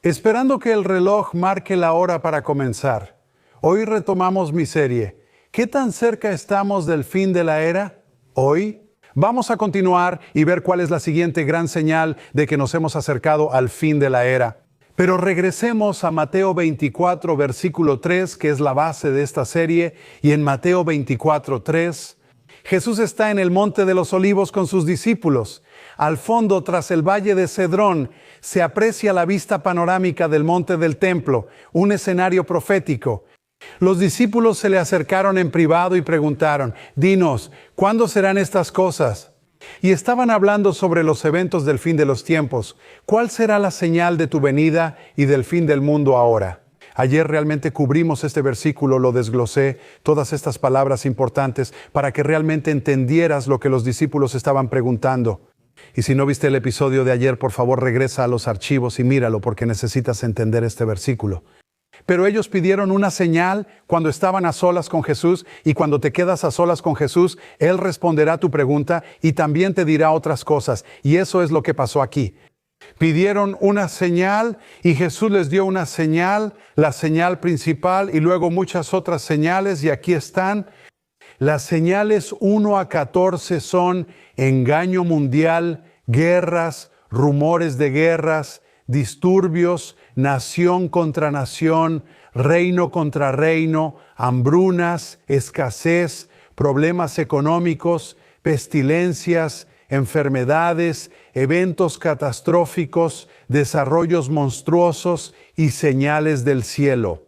Esperando que el reloj marque la hora para comenzar, hoy retomamos mi serie. ¿Qué tan cerca estamos del fin de la era? Hoy vamos a continuar y ver cuál es la siguiente gran señal de que nos hemos acercado al fin de la era. Pero regresemos a Mateo 24, versículo 3, que es la base de esta serie, y en Mateo 24, 3, Jesús está en el Monte de los Olivos con sus discípulos. Al fondo, tras el valle de Cedrón, se aprecia la vista panorámica del monte del templo, un escenario profético. Los discípulos se le acercaron en privado y preguntaron: «Dinos, ¿cuándo serán estas cosas?» Y estaban hablando sobre los eventos del fin de los tiempos. ¿Cuál será la señal de tu venida y del fin del mundo ahora? Ayer realmente cubrimos este versículo, lo desglosé, todas estas palabras importantes, para que realmente entendieras lo que los discípulos estaban preguntando. Y si no viste el episodio de ayer, por favor regresa a los archivos y míralo, porque necesitas entender este versículo. Pero ellos pidieron una señal cuando estaban a solas con Jesús, y cuando te quedas a solas con Jesús, Él responderá tu pregunta y también te dirá otras cosas. Y eso es lo que pasó aquí. Pidieron una señal y Jesús les dio una señal, la señal principal, y luego muchas otras señales, y aquí están. Las señales 1 a 14 son engaño mundial, guerras, rumores de guerras, disturbios, nación contra nación, reino contra reino, hambrunas, escasez, problemas económicos, pestilencias, enfermedades, eventos catastróficos, desarrollos monstruosos y señales del cielo.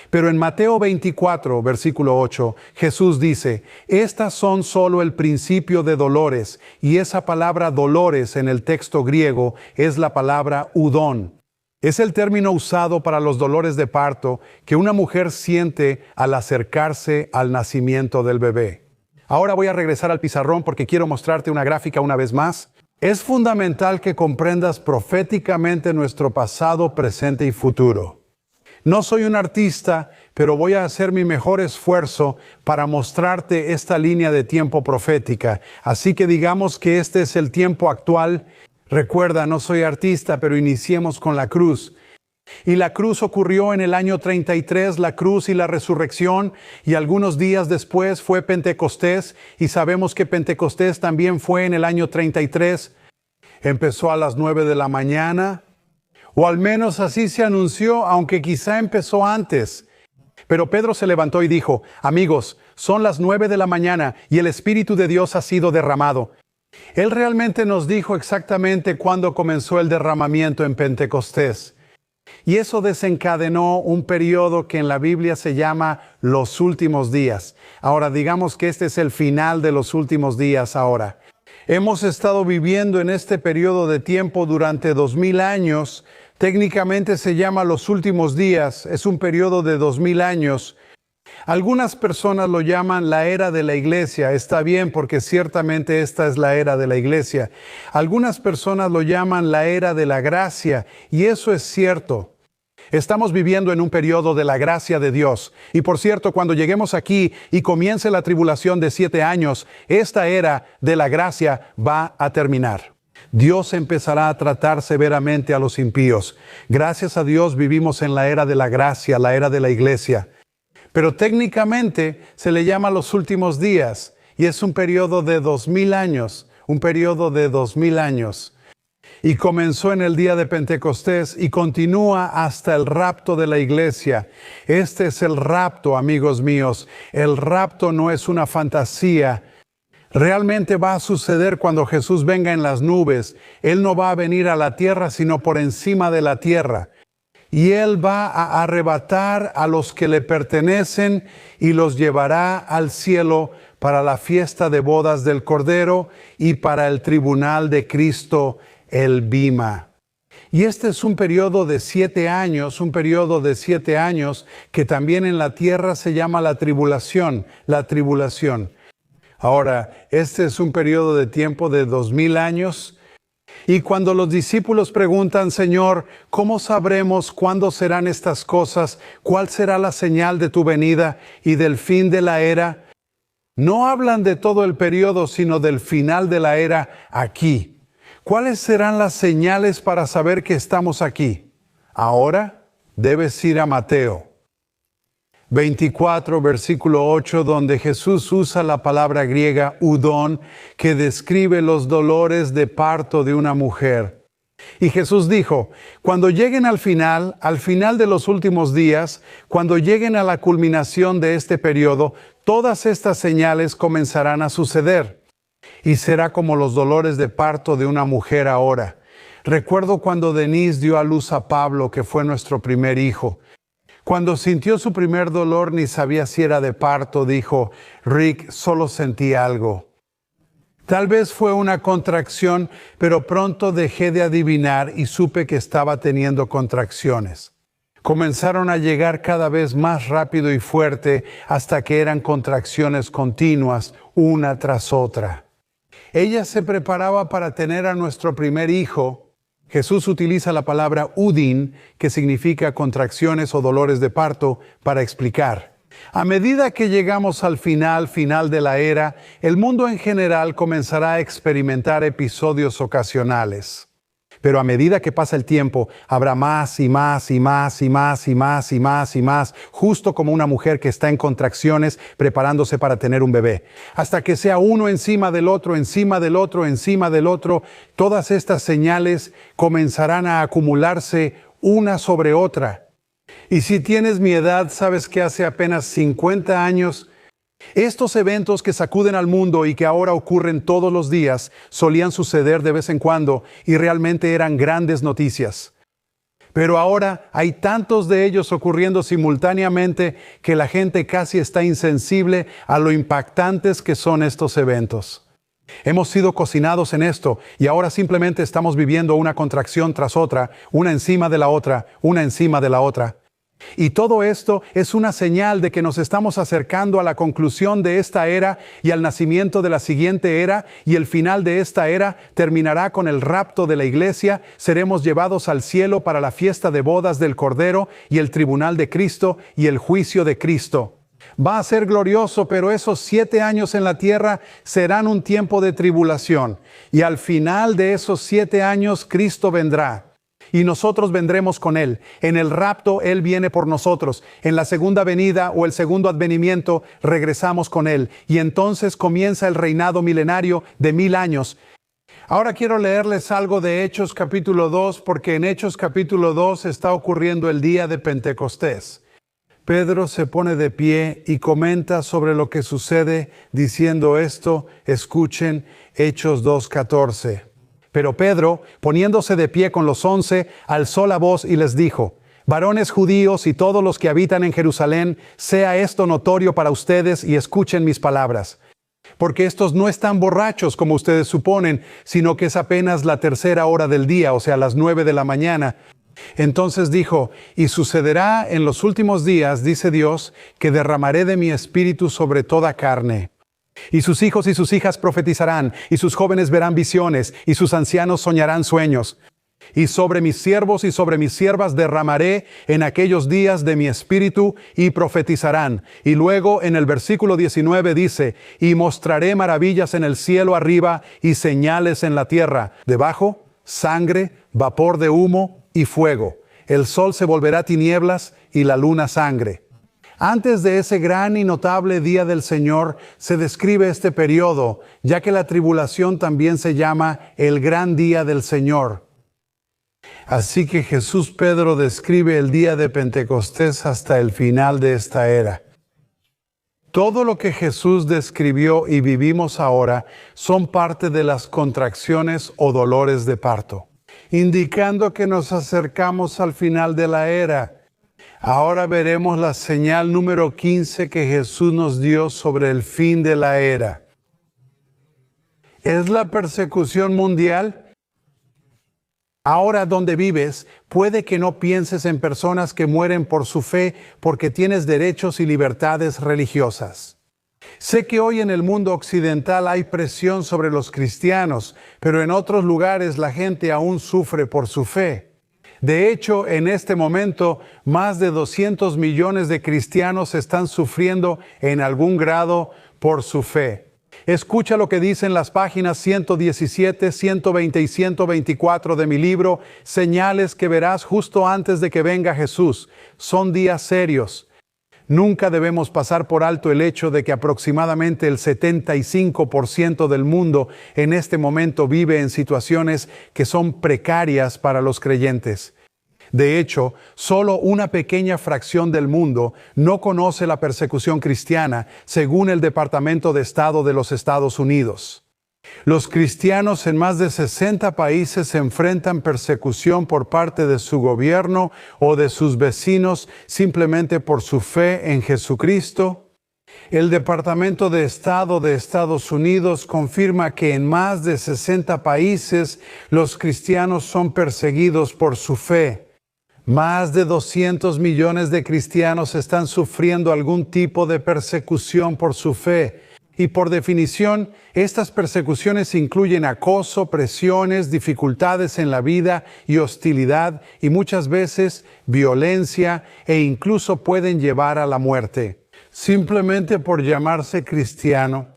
Pero en Mateo 24, versículo 8, Jesús dice: estas son solo el principio de dolores, y esa palabra dolores en el texto griego es la palabra udón. Es el término usado para los dolores de parto que una mujer siente al acercarse al nacimiento del bebé. Ahora voy a regresar al pizarrón porque quiero mostrarte una gráfica una vez más. Es fundamental que comprendas proféticamente nuestro pasado, presente y futuro. No soy un artista, pero voy a hacer mi mejor esfuerzo para mostrarte esta línea de tiempo profética. Así que digamos que este es el tiempo actual. Recuerda, no soy artista, pero iniciemos con la cruz. Y la cruz ocurrió en el año 33, la cruz y la resurrección, y algunos días después fue Pentecostés, y sabemos que Pentecostés también fue en el año 33. Empezó a las 9 de la mañana. O al menos así se anunció, aunque quizá empezó antes. Pero Pedro se levantó y dijo: amigos, son las 9 de la mañana y el Espíritu de Dios ha sido derramado. Él realmente nos dijo exactamente cuándo comenzó el derramamiento en Pentecostés. Y eso desencadenó un periodo que en la Biblia se llama los últimos días. Ahora digamos que este es el final de los últimos días ahora. Hemos estado viviendo en este periodo de tiempo durante 2000 años. Técnicamente se llama los últimos días, es un periodo de 2000 años. Algunas personas lo llaman la era de la iglesia. Está bien, porque ciertamente esta es la era de la iglesia. Algunas personas lo llaman la era de la gracia, y eso es cierto. Estamos viviendo en un periodo de la gracia de Dios. Y por cierto, cuando lleguemos aquí y comience la tribulación de 7 años, esta era de la gracia va a terminar. Dios empezará a tratar severamente a los impíos. Gracias a Dios vivimos en la era de la gracia, la era de la iglesia. Pero técnicamente se le llama los últimos días, y es un periodo de 2000 años, un periodo de 2000 años. Y comenzó en el día de Pentecostés y continúa hasta el rapto de la iglesia. Este es el rapto, amigos míos. El rapto no es una fantasía. Realmente va a suceder cuando Jesús venga en las nubes. Él no va a venir a la tierra, sino por encima de la tierra. Y Él va a arrebatar a los que le pertenecen y los llevará al cielo para la fiesta de bodas del Cordero y para el tribunal de Cristo, el Bima. Y este es un periodo de 7 años, que también en la tierra se llama la tribulación, Ahora, este es un periodo de tiempo de 2000 años. Y cuando los discípulos preguntan: Señor, ¿cómo sabremos cuándo serán estas cosas? ¿Cuál será la señal de tu venida y del fin de la era? No hablan de todo el periodo, sino del final de la era aquí. ¿Cuáles serán las señales para saber que estamos aquí? Ahora debes ir a Mateo 24, versículo 8, donde Jesús usa la palabra griega udón, que describe los dolores de parto de una mujer. Y Jesús dijo, cuando lleguen al final de los últimos días, cuando lleguen a la culminación de este periodo, todas estas señales comenzarán a suceder. Y será como los dolores de parto de una mujer ahora. Recuerdo cuando Denise dio a luz a Pablo, que fue nuestro primer hijo. Cuando sintió su primer dolor, ni sabía si era de parto, dijo, Rick, solo sentí algo. Tal vez fue una contracción, pero pronto dejé de adivinar y supe que estaba teniendo contracciones. Comenzaron a llegar cada vez más rápido y fuerte hasta que eran contracciones continuas, una tras otra. Ella se preparaba para tener a nuestro primer hijo. Jesús utiliza la palabra udín, que significa contracciones o dolores de parto, para explicar. A medida que llegamos al final de la era, el mundo en general comenzará a experimentar episodios ocasionales. Pero a medida que pasa el tiempo, habrá más y más y más y más y más y más y más, justo como una mujer que está en contracciones preparándose para tener un bebé. Hasta que sea uno encima del otro, encima del otro, encima del otro, todas estas señales comenzarán a acumularse una sobre otra. Y si tienes mi edad, sabes que hace apenas 50 años, estos eventos que sacuden al mundo y que ahora ocurren todos los días, solían suceder de vez en cuando y realmente eran grandes noticias. Pero ahora hay tantos de ellos ocurriendo simultáneamente que la gente casi está insensible a lo impactantes que son estos eventos. Hemos sido cocinados en esto y ahora simplemente estamos viviendo una contracción tras otra, una encima de la otra, una encima de la otra. Y todo esto es una señal de que nos estamos acercando a la conclusión de esta era y al nacimiento de la siguiente era, y el final de esta era terminará con el rapto de la iglesia. Seremos llevados al cielo para la fiesta de bodas del Cordero y el tribunal de Cristo y el juicio de Cristo. Va a ser glorioso, pero esos 7 años en la tierra serán un tiempo de tribulación. Y al final de esos 7 años Cristo vendrá. Y nosotros vendremos con Él. En el rapto, Él viene por nosotros. En la segunda venida o el segundo advenimiento, regresamos con Él. Y entonces comienza el reinado milenario de 1000 años. Ahora quiero leerles algo de Hechos capítulo 2, porque en Hechos capítulo 2 está ocurriendo el día de Pentecostés. Pedro se pone de pie y comenta sobre lo que sucede diciendo esto. Escuchen Hechos 2:14. Pero Pedro, poniéndose de pie con los 11, alzó la voz y les dijo, varones judíos y todos los que habitan en Jerusalén, sea esto notorio para ustedes y escuchen mis palabras. Porque estos no están borrachos como ustedes suponen, sino que es apenas la 3:a hora del día, o sea, las 9 de la mañana. Entonces dijo, y sucederá en los últimos días, dice Dios, que derramaré de mi espíritu sobre toda carne. Y sus hijos y sus hijas profetizarán, y sus jóvenes verán visiones, y sus ancianos soñarán sueños. Y sobre mis siervos y sobre mis siervas derramaré en aquellos días de mi espíritu, y profetizarán. Y luego en el versículo 19 dice, y mostraré maravillas en el cielo arriba, y señales en la tierra. Debajo, sangre, vapor de humo y fuego. El sol se volverá tinieblas, y la luna sangre. Antes de ese gran y notable día del Señor se describe este periodo, ya que la tribulación también se llama el gran día del Señor. Así que Jesús Pedro describe el día de Pentecostés hasta el final de esta era. Todo lo que Jesús describió y vivimos ahora son parte de las contracciones o dolores de parto, indicando que nos acercamos al final de la era. Ahora veremos la señal número 15 que Jesús nos dio sobre el fin de la era. ¿Es la persecución mundial? Ahora donde vives, puede que no pienses en personas que mueren por su fe porque tienes derechos y libertades religiosas. Sé que hoy en el mundo occidental hay presión sobre los cristianos, pero en otros lugares la gente aún sufre por su fe. De hecho, en este momento, más de 200 millones de cristianos están sufriendo en algún grado por su fe. Escucha lo que dicen las páginas 117, 120 y 124 de mi libro, Señales que verás justo antes de que venga Jesús. Son días serios. Nunca debemos pasar por alto el hecho de que aproximadamente el 75% del mundo en este momento vive en situaciones que son precarias para los creyentes. De hecho, solo una pequeña fracción del mundo no conoce la persecución cristiana, según el Departamento de Estado de los Estados Unidos. Los cristianos en más de 60 países enfrentan persecución por parte de su gobierno o de sus vecinos simplemente por su fe en Jesucristo. El Departamento de Estado de Estados Unidos confirma que en más de 60 países los cristianos son perseguidos por su fe. Más de 200 millones de cristianos están sufriendo algún tipo de persecución por su fe. Y por definición, estas persecuciones incluyen acoso, presiones, dificultades en la vida y hostilidad, y muchas veces violencia, e incluso pueden llevar a la muerte. Simplemente por llamarse cristiano.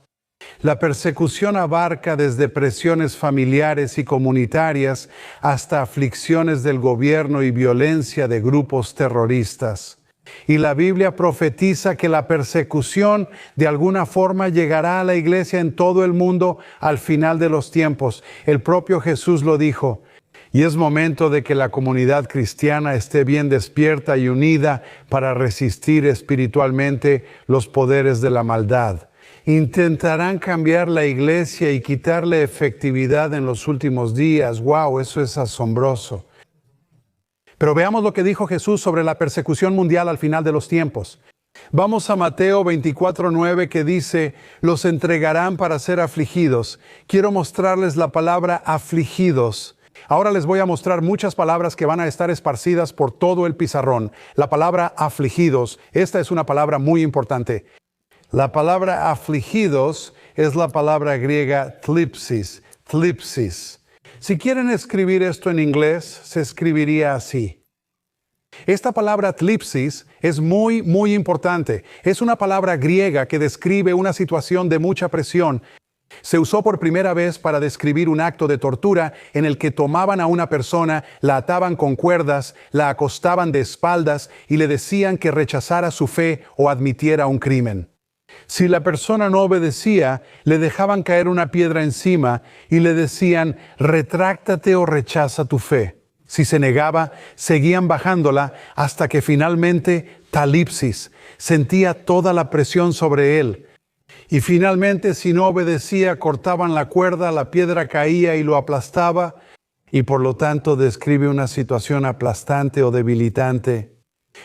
La persecución abarca desde presiones familiares y comunitarias hasta aflicciones del gobierno y violencia de grupos terroristas. Y la Biblia profetiza que la persecución de alguna forma llegará a la iglesia en todo el mundo al final de los tiempos. El propio Jesús lo dijo. Y es momento de que la comunidad cristiana esté bien despierta y unida para resistir espiritualmente los poderes de la maldad. Intentarán cambiar la iglesia y quitarle efectividad en los últimos días. ¡Wow! Eso es asombroso. Pero veamos lo que dijo Jesús sobre la persecución mundial al final de los tiempos. Vamos a Mateo 24:9 que dice, los entregarán para ser afligidos. Quiero mostrarles la palabra afligidos. Ahora les voy a mostrar muchas palabras que van a estar esparcidas por todo el pizarrón. La palabra afligidos, esta es una palabra muy importante. La palabra afligidos es la palabra griega thlipsis, thlipsis. Si quieren escribir esto en inglés, se escribiría así. Esta palabra thlipsis es muy importante. Es una palabra griega que describe una situación de mucha presión. Se usó por primera vez para describir un acto de tortura en el que tomaban a una persona, la ataban con cuerdas, la acostaban de espaldas y le decían que rechazara su fe o admitiera un crimen. Si la persona no obedecía, le dejaban caer una piedra encima y le decían, retráctate o rechaza tu fe. Si se negaba, seguían bajándola hasta que finalmente, talipsis, sentía toda la presión sobre él. Y finalmente, si no obedecía, cortaban la cuerda, la piedra caía y lo aplastaba, y por lo tanto describe una situación aplastante o debilitante.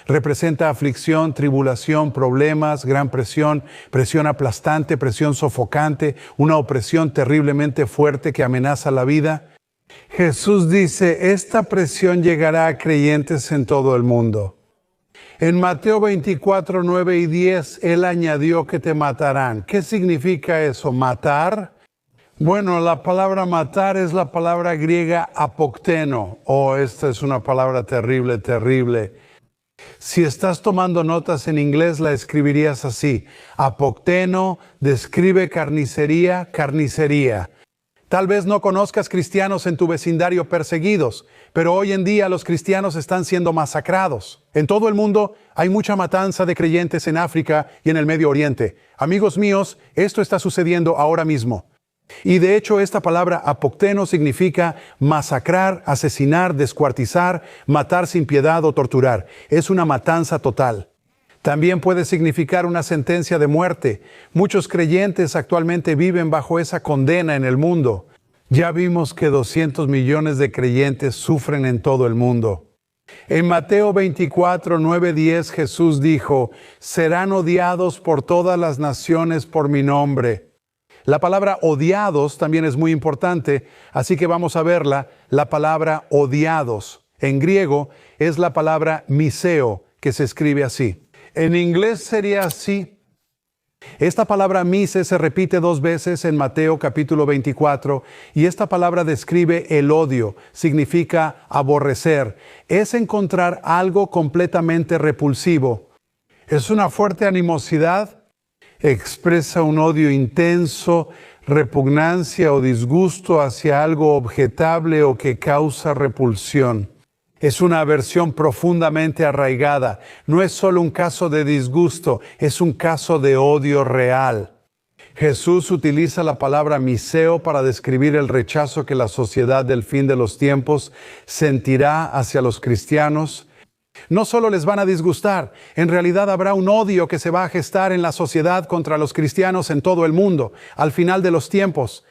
Representa aflicción, tribulación, problemas, gran presión, presión aplastante, presión sofocante, una opresión terriblemente fuerte que amenaza la vida. Jesús dice, esta presión llegará a creyentes en todo el mundo. En Mateo 24, 9 y 10, Él añadió que te matarán. ¿Qué significa eso? ¿Matar? Bueno, la palabra matar es la palabra griega apokteno. Esta es una palabra terrible. Si estás tomando notas en inglés, la escribirías así. Apokteno describe carnicería. Tal vez no conozcas cristianos en tu vecindario perseguidos, pero hoy en día los cristianos están siendo masacrados. En todo el mundo hay mucha matanza de creyentes en África y en el Medio Oriente. Amigos míos, esto está sucediendo ahora mismo. Y de hecho esta palabra apokteno significa masacrar, asesinar, descuartizar, matar sin piedad o torturar. Es una matanza total. También puede significar una sentencia de muerte. Muchos creyentes actualmente viven bajo esa condena en el mundo. Ya vimos que 200 millones de creyentes sufren en todo el mundo. En Mateo 24, 9, 10 Jesús dijo, serán odiados por todas las naciones por mi nombre. La palabra odiados también es muy importante, así que vamos a verla. La palabra odiados en griego es la palabra miseo, que se escribe así. En inglés sería así. Esta palabra mise se repite 2 veces en Mateo capítulo 24 y esta palabra describe el odio, significa aborrecer. Es encontrar algo completamente repulsivo. Es una fuerte animosidad. expresa un odio intenso, repugnancia o disgusto hacia algo objetable o que causa repulsión. Es una aversión profundamente arraigada. No es solo un caso de disgusto, es un caso de odio real. Jesús utiliza la palabra miseo para describir el rechazo que la sociedad del fin de los tiempos sentirá hacia los cristianos. No solo les van a disgustar, en realidad habrá un odio que se va a gestar en la sociedad contra los cristianos en todo el mundo, al final de los tiempos.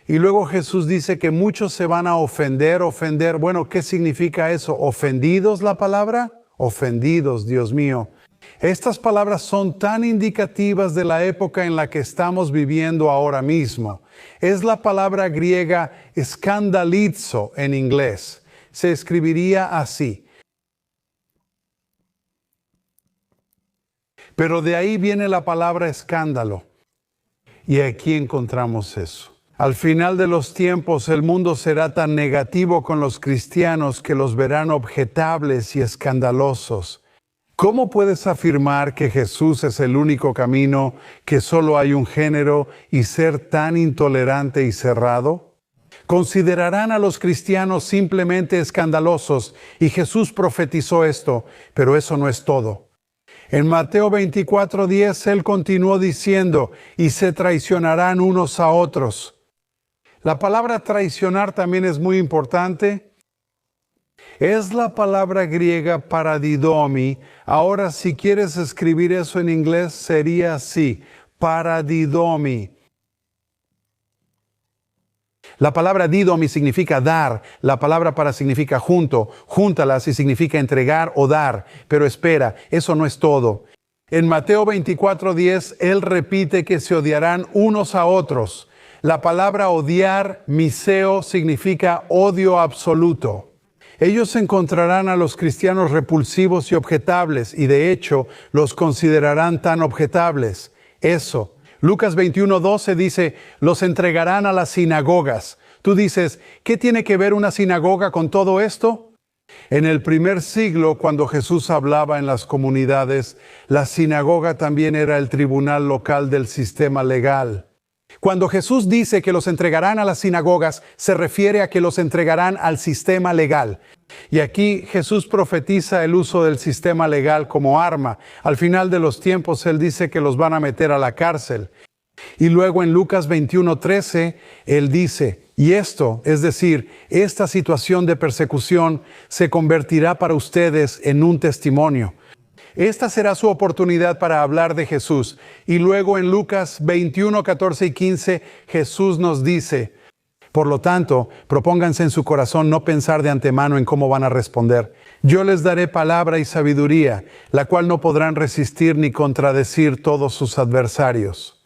Y luego Jesús dice que muchos se van a ofender. Bueno, ¿qué significa eso? ¿Ofendidos la palabra? Ofendidos, Dios mío. Estas palabras son tan indicativas de la época en la que estamos viviendo ahora mismo. Es la palabra griega escandalizo en inglés. Se escribiría así. Pero de ahí viene la palabra escándalo. Y aquí encontramos eso. Al final de los tiempos, el mundo será tan negativo con los cristianos que los verán objetables y escandalosos. ¿Cómo puedes afirmar que Jesús es el único camino, que solo hay un género y ser tan intolerante y cerrado? Considerarán a los cristianos simplemente escandalosos y Jesús profetizó esto, pero eso no es todo. En Mateo 24:10 Él continuó diciendo, y se traicionarán unos a otros. La palabra traicionar también es muy importante. Es la palabra griega paradidomi. Ahora, si quieres escribir eso en inglés, sería así, paradidomi. La palabra didomi significa dar, la palabra para significa junto, júntalas y significa entregar o dar. Pero espera, eso no es todo. En Mateo 24:10, Él repite que se odiarán unos a otros. La palabra odiar, miseo, significa odio absoluto. Ellos encontrarán a los cristianos repulsivos y objetables, y de hecho los considerarán tan objetables. Eso. Lucas 21:12 dice, los entregarán a las sinagogas. Tú dices, ¿qué tiene que ver una sinagoga con todo esto? En el primer siglo, cuando Jesús hablaba en las comunidades, la sinagoga también era el tribunal local del sistema legal. Cuando Jesús dice que los entregarán a las sinagogas, se refiere a que los entregarán al sistema legal. Y aquí Jesús profetiza el uso del sistema legal como arma. Al final de los tiempos, Él dice que los van a meter a la cárcel. Y luego en Lucas 21:13, Él dice, y esto, es decir, esta situación de persecución se convertirá para ustedes en un testimonio. Esta será su oportunidad para hablar de Jesús. Y luego en Lucas 21:14 y 15, Jesús nos dice, por lo tanto, propónganse en su corazón no pensar de antemano en cómo van a responder. Yo les daré palabra y sabiduría, la cual no podrán resistir ni contradecir todos sus adversarios.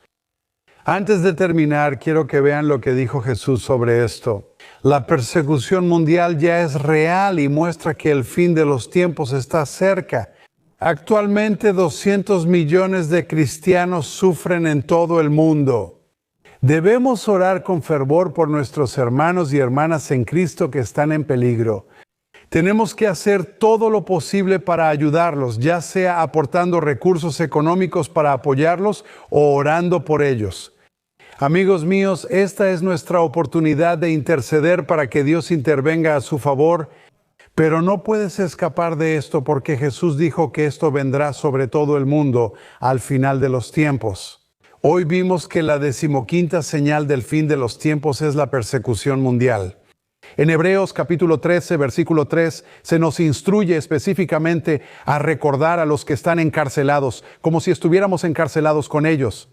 Antes de terminar, quiero que vean lo que dijo Jesús sobre esto. La persecución mundial ya es real y muestra que el fin de los tiempos está cerca. Actualmente 200 millones de cristianos sufren en todo el mundo. Debemos orar con fervor por nuestros hermanos y hermanas en Cristo que están en peligro. Tenemos que hacer todo lo posible para ayudarlos, ya sea aportando recursos económicos para apoyarlos o orando por ellos. Amigos míos, esta es nuestra oportunidad de interceder para que Dios intervenga a su favor. Pero no puedes escapar de esto porque Jesús dijo que esto vendrá sobre todo el mundo al final de los tiempos. Hoy vimos que la 15ª señal del fin de los tiempos es la persecución mundial. En Hebreos capítulo 13, versículo 3, se nos instruye específicamente a recordar a los que están encarcelados, como si estuviéramos encarcelados con ellos.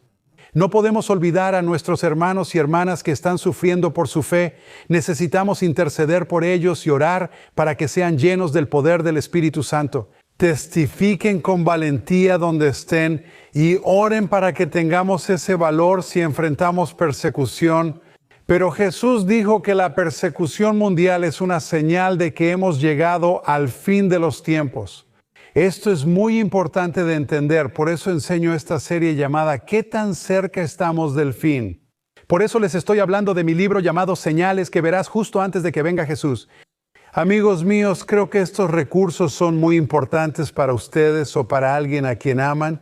No podemos olvidar a nuestros hermanos y hermanas que están sufriendo por su fe. Necesitamos interceder por ellos y orar para que sean llenos del poder del Espíritu Santo. Testifiquen con valentía donde estén y oren para que tengamos ese valor si enfrentamos persecución. Pero Jesús dijo que la persecución mundial es una señal de que hemos llegado al fin de los tiempos. Esto es muy importante de entender, por eso enseño esta serie llamada ¿Qué tan cerca estamos del fin? Por eso les estoy hablando de mi libro llamado Señales que verás justo antes de que venga Jesús. Amigos míos, creo que estos recursos son muy importantes para ustedes o para alguien a quien aman.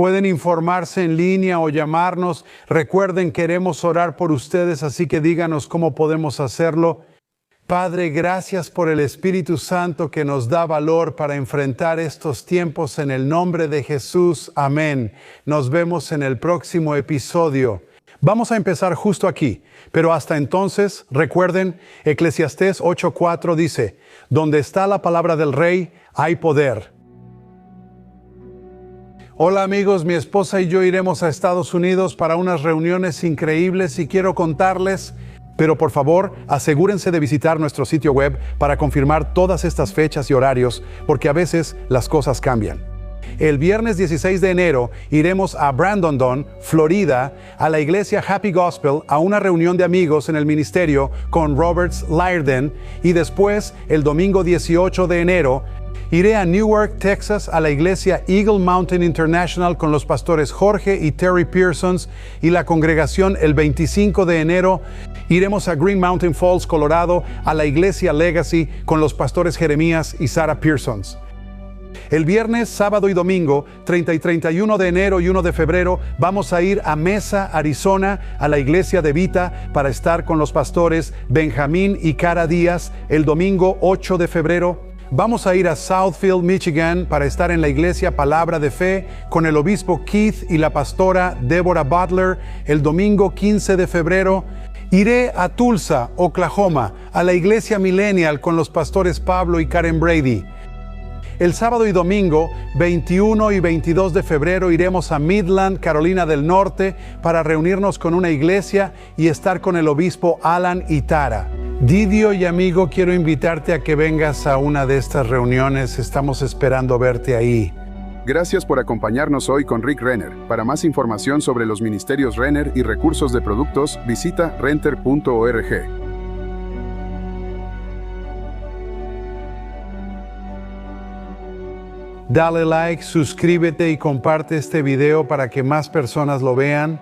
Pueden informarse en línea o llamarnos. Recuerden, queremos orar por ustedes, así que díganos cómo podemos hacerlo. Padre, gracias por el Espíritu Santo que nos da valor para enfrentar estos tiempos en el nombre de Jesús. Amén. Nos vemos en el próximo episodio. Vamos a empezar justo aquí, pero hasta entonces, recuerden, Eclesiastés 8:4 dice, donde está la palabra del Rey, hay poder. Hola amigos, mi esposa y yo iremos a Estados Unidos para unas reuniones increíbles y quiero contarles, pero por favor, asegúrense de visitar nuestro sitio web para confirmar todas estas fechas y horarios, porque a veces las cosas cambian. El viernes 16 de enero iremos a Brandon, Florida, a la iglesia Happy Gospel, a una reunión de amigos en el ministerio con Roberts Liardon, y después, el domingo 18 de enero, iré a Newark, Texas, a la iglesia Eagle Mountain International con los pastores Jorge y Terry Pearsons y la congregación. El 25 de enero iremos a Green Mountain Falls, Colorado, a la iglesia Legacy con los pastores Jeremías y Sarah Pearsons. El viernes, sábado y domingo, 30 y 31 de enero y 1 de febrero, vamos a ir a Mesa, Arizona, a la iglesia de Vita para estar con los pastores Benjamín y Cara Díaz. El domingo 8 de febrero, vamos a ir a Southfield, Michigan, para estar en la iglesia Palabra de Fe con el obispo Keith y la pastora Deborah Butler. El domingo 15 de febrero, iré a Tulsa, Oklahoma, a la iglesia Millennial con los pastores Pablo y Karen Brady. El sábado y domingo, 21 y 22 de febrero, iremos a Midland, Carolina del Norte, para reunirnos con una iglesia y estar con el obispo Alan y Tara. Didio y amigo, quiero invitarte a que vengas a una de estas reuniones. Estamos esperando verte ahí. Gracias por acompañarnos hoy con Rick Renner. Para más información sobre los ministerios Renner y recursos de productos, visita renter.org. Dale like, suscríbete y comparte este video para que más personas lo vean.